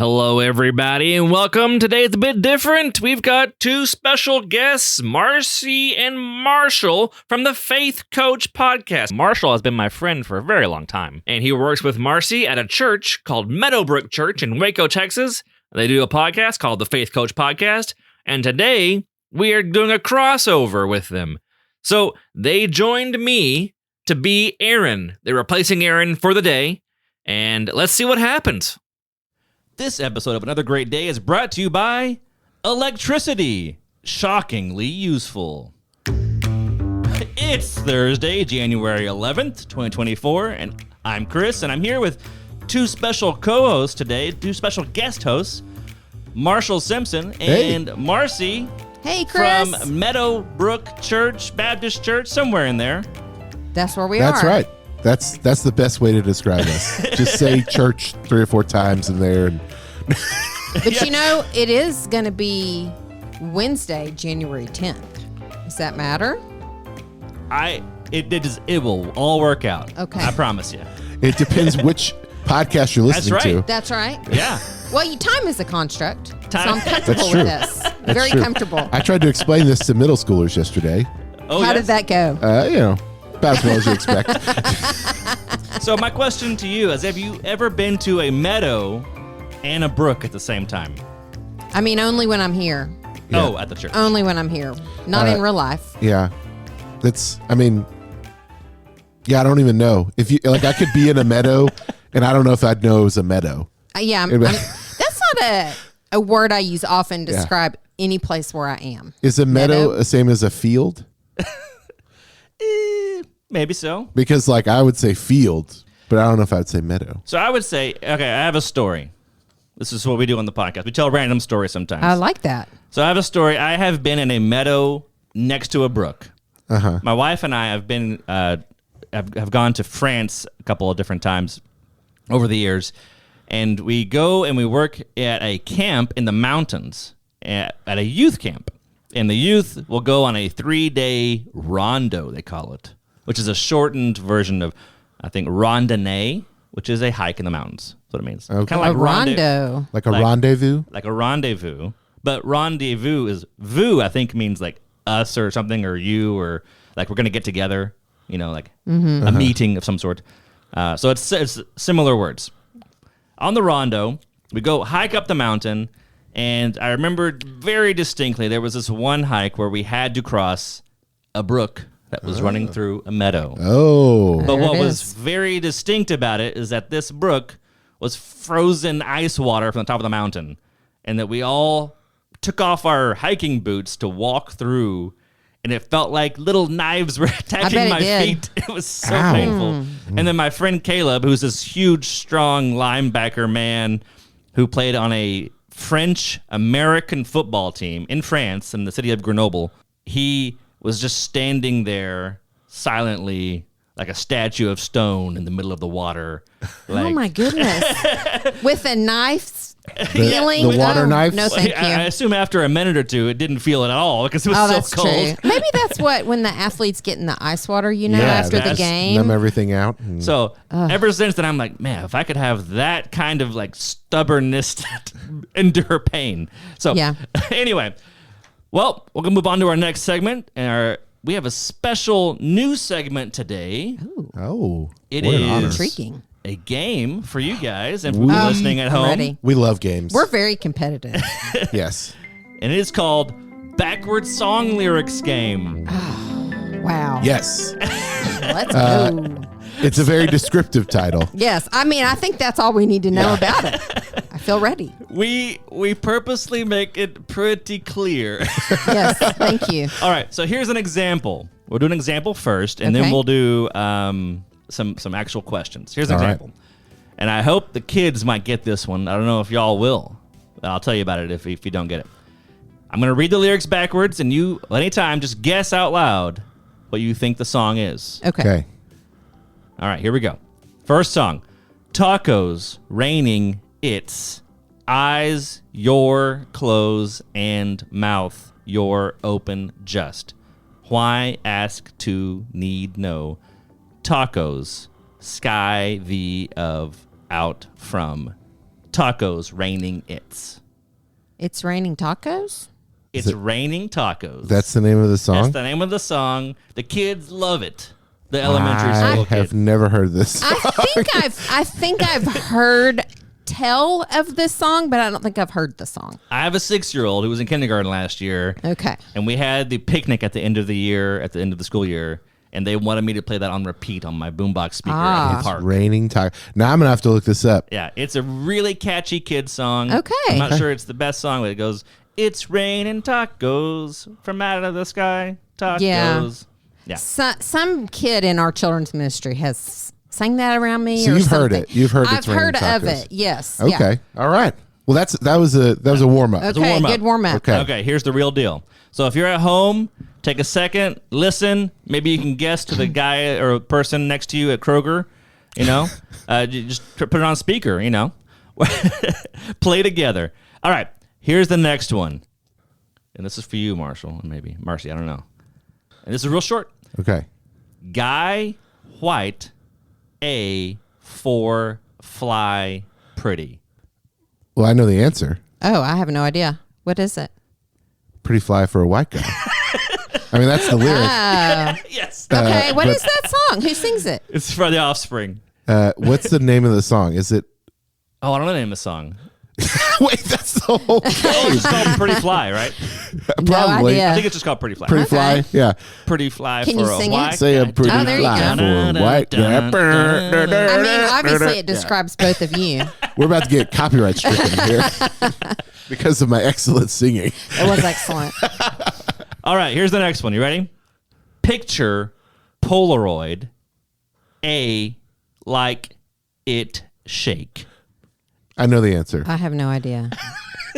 Hello, everybody, and welcome. Today it's a bit different. We've got two special guests, Marcy and Marshall from the FaithCoach podcast. Marshall has been my friend for a very long time, and he works with Marcy at a church called Meadowbrook Church in Waco, Texas. They do a podcast called the FaithCoach podcast, and today we are doing a crossover with them. So they joined me to be Aaron. They're replacing Aaron for the day, and let's see what happens. This episode of Another Great Day is brought to you by electricity. Shockingly useful. It's Thursday, January 11th, 2024, and I'm Chris, and I'm here with two special co-hosts today, two special guest hosts, Marshall Simpson and Marcy. Hey, Chris. From Meadowbrook Church, Baptist Church, somewhere in there. That's where we are. That's right. That's the best way to describe us. Just say church 3 or 4 times in there. But you know, it is going to be Wednesday, January 10th. Does that matter? It will all work out. Okay. I promise you. It depends which podcast you're listening to. That's right. Yeah. Well, time is a construct, so I'm comfortable That's true. with this. That's Very true. comfortable. I tried to explain this to middle schoolers yesterday. How did that go? About as well as you expect. So my question to you is, have you ever been to a meadow and a brook at the same time? I mean, only when I'm here. Yeah. Oh, at the church. Only when I'm here. Not in real life. Yeah. I don't even know. If you I could be in a meadow and I don't know if I'd know it was a meadow. That's not a word I use often to describe any place where I am. Is a meadow the same as a field? Maybe so. Because I would say field, but I don't know if I'd say meadow. So I would say, okay, I have a story. This is what we do on the podcast. We tell random stories sometimes. I like that. So I have a story. I have been in a meadow next to a brook. Uh-huh. My wife and I have been have gone to France a couple of different times over the years, and we go and we work at a camp in the mountains, at a youth camp. And the youth will go on a 3-day rondo, they call it, which is a shortened version of, I think, randonnée, which is a hike in the mountains. That's what it means. Okay. Kind of like rondo. Like a rendezvous? Like a rendezvous. But rendezvous is, I think, means like us or something, or you, or like we're going to get together, a meeting of some sort. So it's similar words. On the rondo, we go hike up the mountain. And I remember very distinctly, there was this one hike where we had to cross a brook that was running through a meadow. Oh. But what was very distinct about it is that this brook was frozen ice water from the top of the mountain. And that we all took off our hiking boots to walk through. And it felt like little knives were attacking my feet. It was so painful. And then my friend Caleb, who's this huge, strong linebacker man who played on a French-American football team in France, in the city of Grenoble, he was just standing there silently like a statue of stone in the middle of the water. Oh, my goodness. With a knife feeling? The water knife? No, thank you. I assume after a minute or two, it didn't feel it at all because it was that's so cold. True. Maybe that's when the athletes get in the ice water, after the game. Numb everything out. So ever since then, I'm like, man, if I could have that kind of stubbornness to endure pain. So anyway, well, we're going to move on to our next segment. And we have a special new segment today. Oh, it is intriguing. A game for you guys and for people listening at home. Ready. We love games. We're very competitive. Yes. And it is called Backwards Song Lyrics Game. Wow. Yes. Let's go. It's a very descriptive title. Yes. I think that's all we need to know about it. I feel ready. We purposely make it pretty clear. Yes. Thank you. All right. So here's an example. We'll do an example first, and then we'll do some actual questions. Here's an example. Right. And I hope the kids might get this one. I don't know if y'all will. I'll tell you about it if you don't get it. I'm going to read the lyrics backwards, and you, anytime, just guess out loud what you think the song is. Okay. All right, here we go. First song. Tacos, raining, it's eyes, your close, and mouth, your open just. Why ask to need know? Tacos, sky the of out from tacos raining it's. It's raining tacos? It's raining tacos. That's the name of the song? That's the name of the song. The kids love it. The elementary school I have kids. never heard this song. I think I've heard tell of this song, but I don't think I've heard the song. I have a 6-year-old who was in kindergarten last year. Okay. And we had the picnic at the end of the year, at the end of the school year, and they wanted me to play that on repeat on my boombox speaker at the park. Raining tacos. Now I'm going to have to look this up. Yeah, it's a really catchy kid song. Okay. I'm not sure it's the best song, but it goes, "It's raining tacos from out of the sky, tacos." Yeah. Some kid in our children's ministry has sang that around me. So or you've heard something. it. You've heard I've it's raining heard of tacos. it. Yes. Okay. All right. Well, that was a warm up. Okay. warm-up. Good warm up. Okay, here's the real deal. So if you're at home, take a second, listen. Maybe you can guess to the guy or person next to you at Kroger. You know, just put it on speaker. You know, play together. All right, here's the next one, and this is for you, Marshall, and maybe Marcy. I don't know. And this is real short. Okay. Guy white, A for fly pretty. Well, I know the answer. Oh, I have no idea. What is it? Pretty fly for a white guy. I mean, that's the lyric. Oh. Yes, Okay. What is that song? Who sings it? it's for the Offspring. What's the name of the song? Is it? Oh, I don't know the name of the song. Wait, that's the whole It's game. just called Pretty Fly, right? Probably. idea. I think it's just called Pretty Fly. Pretty fly. Yeah. Pretty Fly Can for you a sing it? white Say a guy. pretty Oh, there you fly go. for a white guy. I mean, obviously it describes both of you. We're about to get copyright stricken here because of my excellent singing. It was excellent. All right, here's the next one. You ready? Picture Polaroid, A, like it shake. I know the answer. I have no idea.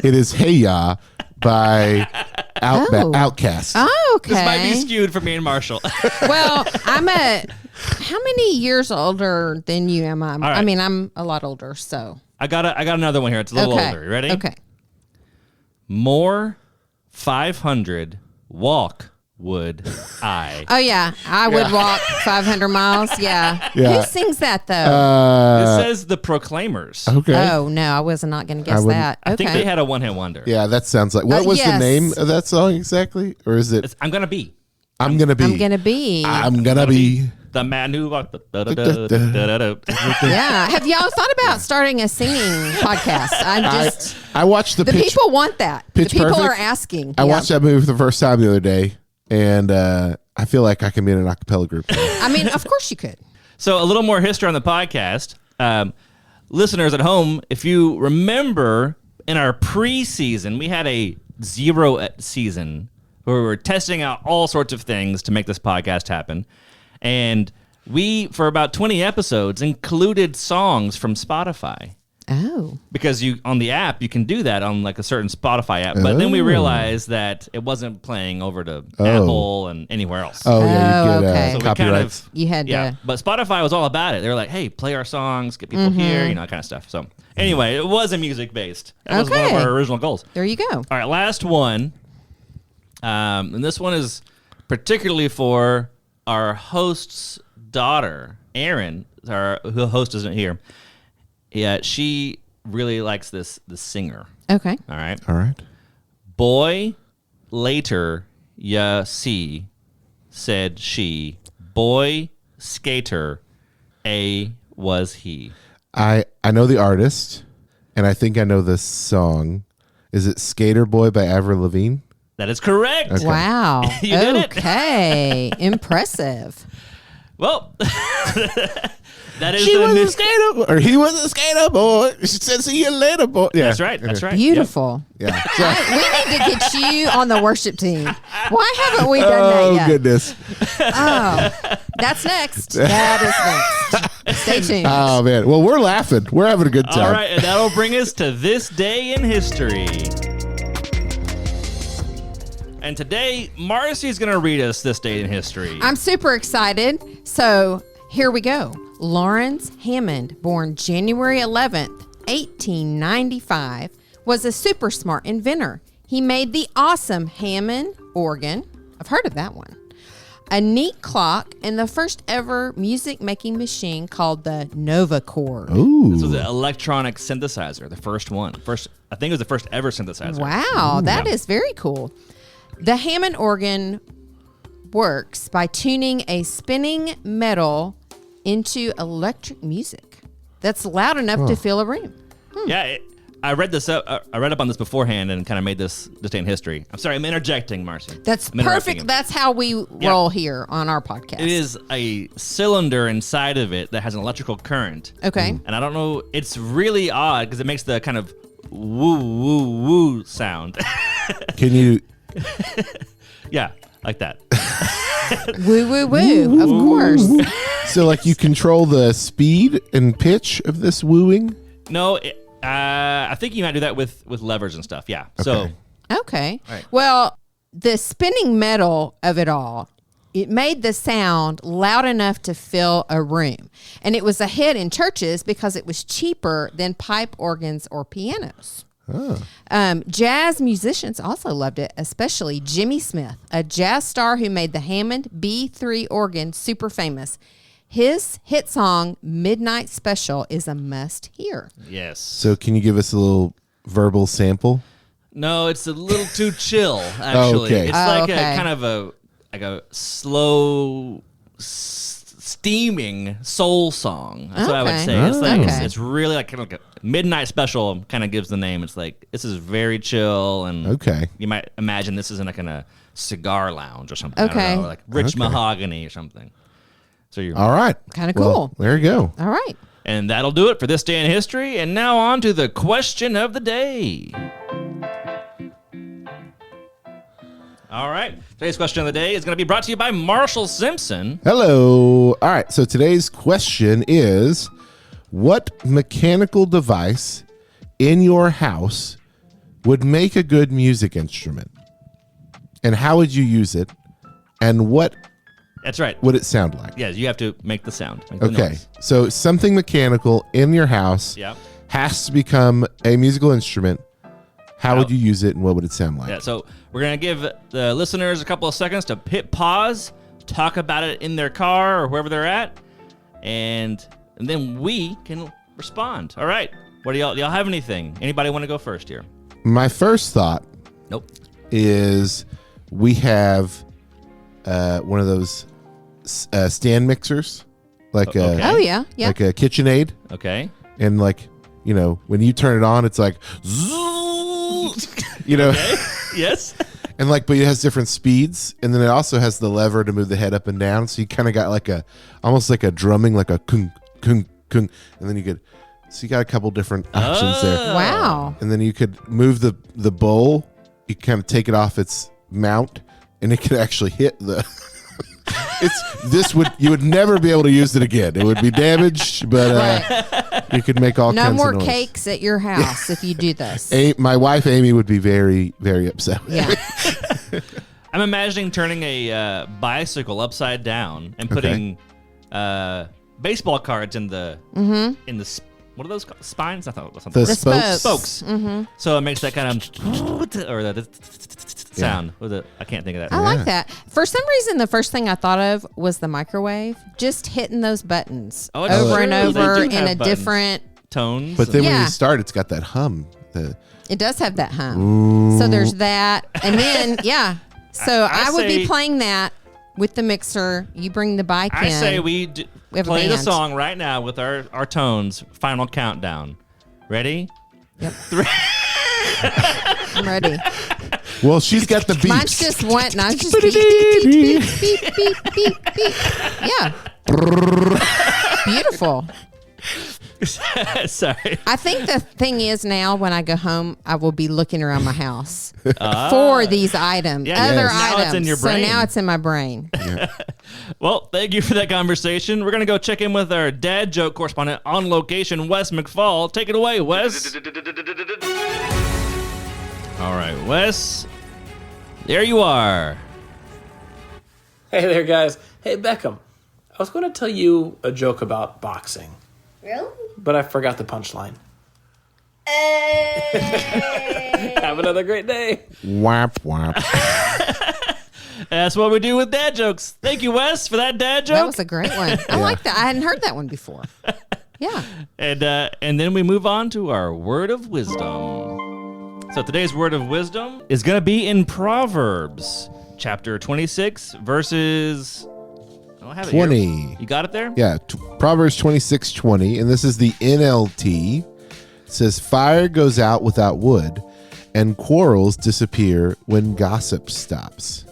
It is Hey Ya by Oh. Outcast. Oh, okay. This might be skewed for me and Marshall. Well, how many years older than you am I? right. I mean, I'm a lot older, so. I got another one here. It's a little Okay. older. You ready? Okay. More 500 walk would I. Oh, yeah. I would walk 500 miles. Yeah. Yeah. Who sings that, though? This says the Proclaimers. Okay. Oh, no. I was not going to guess wouldn't- that. Okay. I think they had a one-hit wonder. Yeah, that sounds like. What was the yes. name of that song exactly? Or is it I'm gonna be I'm Gonna Be? I'm going to be. I'm gonna be. the man who walked. Yeah. Have y'all thought about starting a singing podcast? I watched the The Pitch. people want that. The Pitch people Perfect? are asking. I Yeah. watched that movie for the first time the other day, and I feel like I can be in an a cappella group. I mean, of course you could. So a little more history on the podcast. Listeners at home, if you remember in our preseason, we had a 0 season where we were testing out all sorts of things to make this podcast happen. And we, for about 20 episodes, included songs from Spotify. Oh. Because you on the app, you can do that on like a certain Spotify app. But then we Oh. realized that it wasn't playing over to Oh. Apple and anywhere else. Oh yeah, you get okay. So we copyrights. You had Yeah, to. but Spotify was all about it. They were like, "Hey, play our songs, get people here, that kind of stuff." So anyway, it was a music based. That was one of Okay. our original goals. There you go. All right, last one, and this one is particularly for our host's daughter, Erin. Our host isn't here. Yeah, she really likes the singer. Okay. All right, All right. boy, later ya see, said she. Boy, skater, a was he. I know the artist, and I think I know the song. Is it "Skater Boy" by Avril Lavigne? That is correct. Okay. Wow. You did it. Okay. Impressive. Well, that is the new skater boy, or he was a skater boy. She said, "See you later, boy." Yeah, That's right. That's right. Beautiful. Yeah. So- We need to get you on the worship team. Why haven't we done oh that yet? goodness. Oh, that's next. That is next. Stay tuned. Oh man. Well, we're laughing. We're having a good time. All right, and that'll bring us to this day in history. And today, Marcy's going to read us this day in history. I'm super excited. So here we go. Lawrence Hammond, born January 11th, 1895, was a super smart inventor. He made the awesome Hammond organ. I've heard of that one. a neat clock, and the first ever music-making machine called the Nova Chord. Ooh. This was an electronic synthesizer, the first one. I think it was the first ever synthesizer. Wow, that is very cool. The Hammond organ works by tuning a spinning metal into electric music that's loud enough to fill a room. Yeah, I read this up. I read up on this beforehand and kind of made this day in history. I'm sorry, I'm interjecting, Marcy. That's I'm interrupting perfect. you. That's how we roll here on our podcast. It is a cylinder inside of it that has an electrical current. Okay. And I don't know, it's really odd because it makes the kind of woo, woo, woo sound. Can you? Yeah, like that. Woo, woo, woo. Of course. So, like, you control the speed and pitch of this wooing? No, I think you might do that with levers and stuff. Yeah. So Okay. Right. Well, the spinning metal of it all, it made the sound loud enough to fill a room. And it was a hit in churches because it was cheaper than pipe organs or pianos. Jazz musicians also loved it, especially Jimmy Smith, a jazz star who made the Hammond B3 organ super famous. His hit song, Midnight Special, is a must hear. yes. So, can you give us a little verbal sample? No, it's a little too chill, actually. Okay. It's like okay. a kind of a slow, steaming soul song. That's what I would Okay. say. It's like Okay. it's really like kind of like a midnight special. Kind of gives the name. It's like this is very chill, and Okay. you might imagine this is in like in a cigar lounge or something. I Okay. don't know, like rich Okay. mahogany or something. So you're All right. Kinda Well, cool. there you go. All right. And that'll do it for this day in history. And now on to the question of the day. All right. Today's question of the day is going to be brought to you by Marshall Simpson. Hello. All right. So, today's question is, what mechanical device in your house would make a good music instrument? And how would you use it? And what That's right. would it sound like? Yeah, you have to make the sound. Make the Okay. noise. So, something mechanical in your house Yeah. has to become a musical instrument. How would you use it and what would it sound like? Yeah. So we're going to give the listeners a couple of seconds to hit pause, talk about it in their car or wherever they're at, and then we can respond. All right. What do y'all have anything? Anybody want to go first here? My first thought Nope. is we have one of those stand mixers, like a Okay. Oh, yeah. Yeah. like a KitchenAid, Okay. and like, you know, when you turn it on, it's like, you know, Yes. and like, but it has different speeds, and then it also has the lever to move the head up and down. So you kind of got like almost like a drumming, like a kung kung kung, and then so you got a couple different options there, Wow. and then you could move the bowl. You kind of take it off its mount, and it could actually hit the. You would never be able to use it again. It would be damaged, but you could make all No kinds more of noise. cakes at your house if you do this. My wife Amy would be very, very upset. Yeah. I'm imagining turning a bicycle upside down and putting baseball cards in the what are those called? Spines? I thought it was something. The spokes. Spokes. So it makes that kind of or the sound. I can't think of that. I like that. For some reason, the first thing I thought of was the microwave, just hitting those buttons Oh, it's over true. and They over do in have a buttons. different. Tones. But then when Yeah. you start, it's got that hum. It does have that hum. So there's that. And then, yeah. So I would be say- playing that with the mixer. You bring the bike I in. say we have a play the band. song right now with our tones. Final countdown. Ready? Yep. 3. I'm ready. Well, she's got the beats. Mine's just one. Mine's just beep, beep, beep, beep, beep, beep, beep. Yeah. Beautiful. Sorry. I think the thing is now when I go home, I will be looking around my house for these items, Yeah, other yes. Now items. it's in your brain. So now it's in my brain. Well, thank you for that conversation. We're going to go check in with our dad joke correspondent on location, Wes McFall. Take it away, Wes. All right, Wes. There you are. Hey there, guys. Hey, Beckham. I was going to tell you a joke about boxing, Really? but I forgot the punchline. Have another great day. Whap whap. That's what we do with dad jokes. Thank you, Wes, for that dad joke. That was a great one. I like that. I hadn't heard that one before. Yeah. And then we move on to our word of wisdom. So today's word of wisdom is going to be in Proverbs, chapter 26, verses... I don't have it 20. Here. You got it there? Yeah, Proverbs 26:20, and this is the NLT. It says, fire goes out without wood, and quarrels disappear when gossip stops.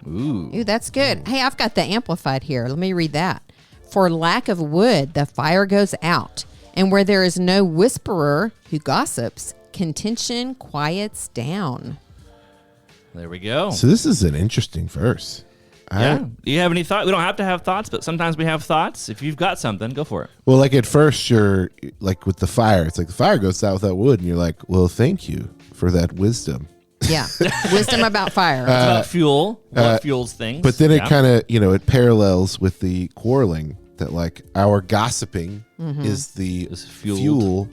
Ooh, that's good. Hey, I've got the Amplified here. Let me read that. For lack of wood, the fire goes out, and where there is no whisperer who gossips, contention quiets down. There we go. So this is an interesting verse. Yeah. Do you have any thoughts? We don't have to have thoughts, but sometimes we have thoughts. If you've got something, go for it. Well, like at first you're like with the fire. It's like the fire goes out without wood, and you're like, well, thank you for that wisdom. Yeah. Wisdom about fire. It's about fuel. What fuels things. But then it kind of, it parallels with the quarreling that like our gossiping is the fuel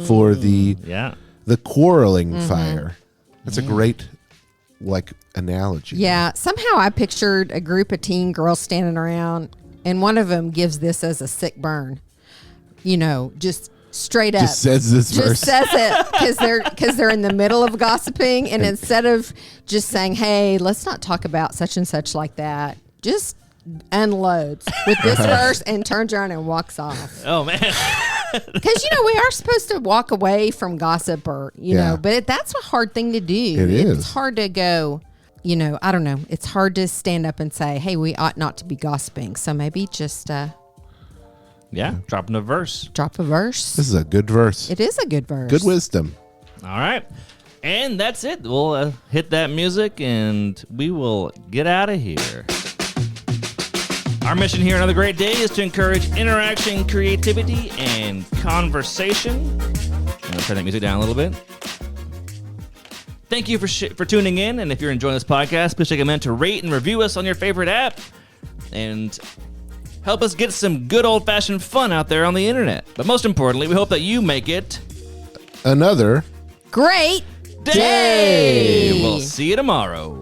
for the quarreling fire. That's a great analogy. Yeah. Somehow I pictured a group of teen girls standing around, and one of them gives this as a sick burn. Just straight up. Just says this verse. Just says it because they're in the middle of gossiping, and instead of just saying, "Hey, let's not talk about such and such like that," just unloads with this verse and turns around and walks off. Oh man. Because we are supposed to walk away from gossip, or but that's a hard thing to do. It is. It's hard to go. I don't know. It's hard to stand up and say, "Hey, we ought not to be gossiping." So maybe just dropping a verse. drop a verse. This is a good verse. It is a good verse. Good wisdom. All right. And that's it. We'll hit that music and we will get out of here. Our mission here Another Great Day is to encourage interaction, creativity, and conversation. I'm going to turn that music down a little bit. Thank you for tuning in, and if you're enjoying this podcast, please take a minute to rate and review us on your favorite app, and help us get some good old-fashioned fun out there on the internet. But most importantly, we hope that you make it another great day. We'll see you tomorrow.